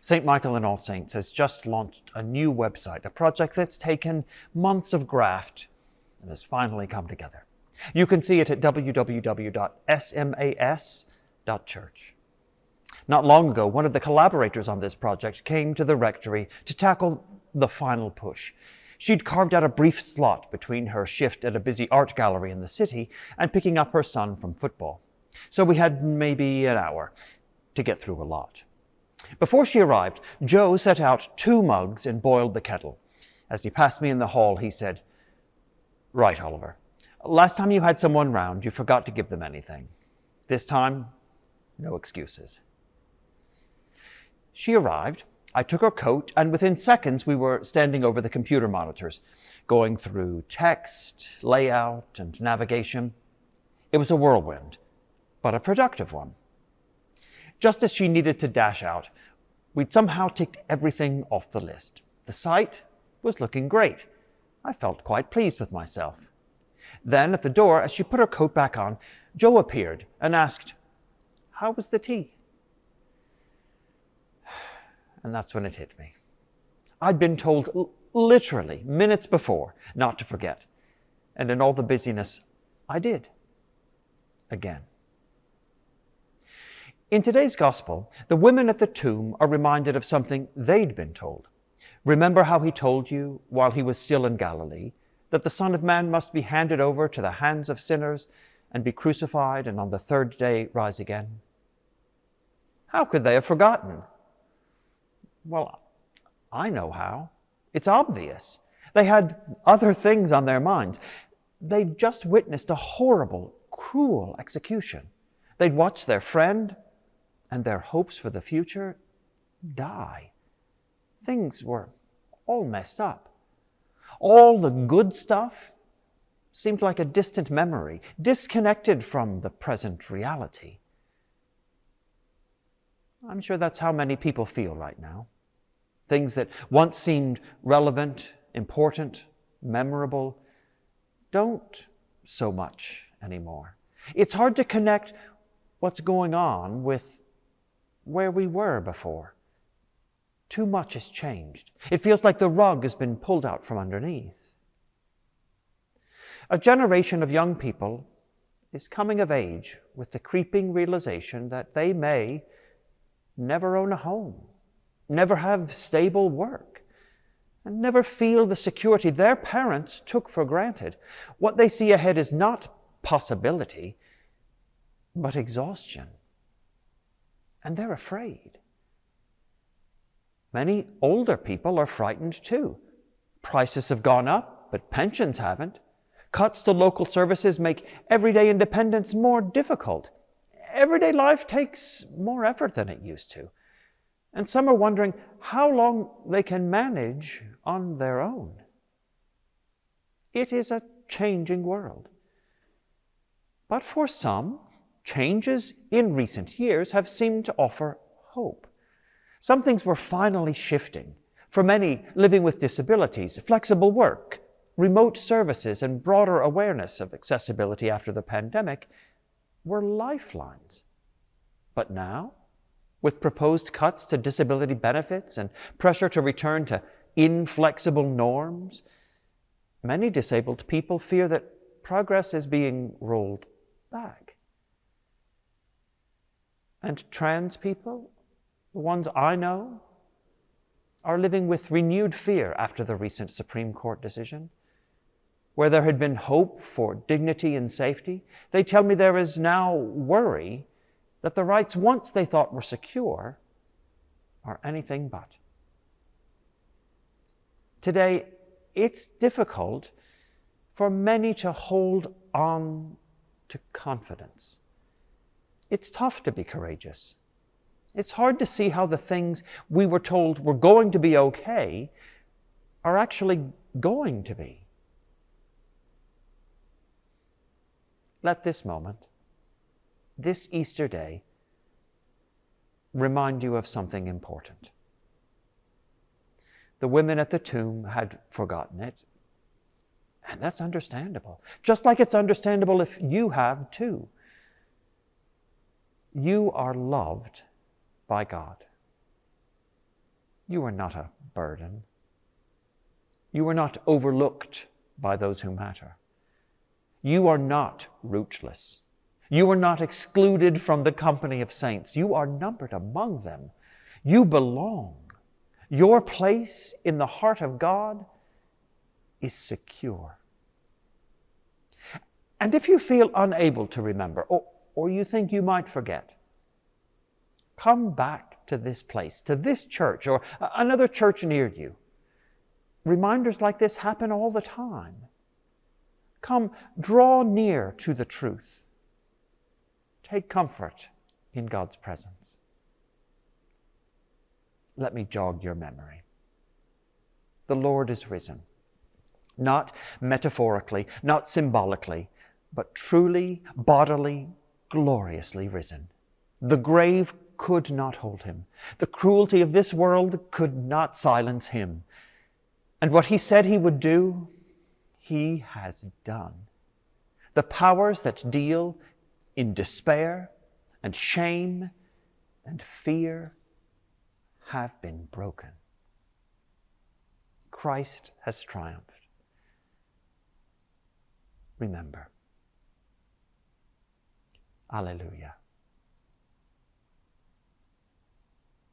St. Michael and All Saints has just launched a new website, a project that's taken months of graft and has finally come together. You can see it at www.smas.church. Not long ago, one of the collaborators on this project came to the rectory to tackle the final push. She'd carved out a brief slot between her shift at a busy art gallery in the city and picking up her son from football. So we had maybe an hour to get through a lot. Before she arrived, Joe set out 2 mugs and boiled the kettle. As he passed me in the hall, he said, "Right, Oliver. Last time you had someone round, you forgot to give them anything. This time, no excuses." She arrived, I took her coat, and within seconds we were standing over the computer monitors, going through text, layout, and navigation. It was a whirlwind, but a productive one. Just as she needed to dash out, we'd somehow ticked everything off the list. The site was looking great. I felt quite pleased with myself. Then at the door, as she put her coat back on, Joe appeared and asked, "How was the tea?" And that's when it hit me. I'd been told literally minutes before not to forget. And in all the busyness, I did. Again. In today's gospel, the women at the tomb are reminded of something they'd been told. Remember how he told you while he was still in Galilee that the Son of Man must be handed over to the hands of sinners and be crucified and on the 3rd day rise again? How could they have forgotten? Well, I know how. It's obvious. They had other things on their minds. They'd just witnessed a horrible, cruel execution. They'd watched their friend and their hopes for the future die. Things were all messed up. All the good stuff seemed like a distant memory, disconnected from the present reality. I'm sure that's how many people feel right now. Things that once seemed relevant, important, memorable, don't so much anymore. It's hard to connect what's going on with where we were before. Too much has changed. It feels like the rug has been pulled out from underneath. A generation of young people is coming of age with the creeping realization that they may never own a home, never have stable work, and never feel the security their parents took for granted. What they see ahead is not possibility, but exhaustion. And they're afraid. Many older people are frightened too. Prices have gone up, but pensions haven't. Cuts to local services make everyday independence more difficult. Everyday life takes more effort than it used to. And some are wondering how long they can manage on their own. It is a changing world. But for some, changes in recent years have seemed to offer hope. Some things were finally shifting. For many living with disabilities, flexible work, remote services, and broader awareness of accessibility after the pandemic were lifelines. But now, with proposed cuts to disability benefits and pressure to return to inflexible norms, many disabled people fear that progress is being rolled back. And trans people, the ones I know, are living with renewed fear after the recent Supreme Court decision. Where there had been hope for dignity and safety, they tell me there is now worry that the rights once they thought were secure are anything but. Today, it's difficult for many to hold on to confidence. It's tough to be courageous. It's hard to see how the things we were told were going to be okay are actually going to be. Let this moment, this Easter day, remind you of something important. The women at the tomb had forgotten it, and that's understandable. Just like it's understandable if you have too. You are loved by God. You are not a burden. You are not overlooked by those who matter. You are not rootless. You are not excluded from the company of saints. You are numbered among them. You belong. Your place in the heart of God is secure. And if you feel unable to remember, or you think you might forget, come back to this place, to this church, or another church near you. Reminders like this happen all the time. Come, draw near to the truth. Take comfort in God's presence. Let me jog your memory. The Lord is risen, not metaphorically, not symbolically, but truly, bodily, gloriously risen. The grave could not hold him. The cruelty of this world could not silence him. And what he said he would do, he has done. The powers that deal in despair and shame and fear have been broken. Christ has triumphed. Remember. Alleluia.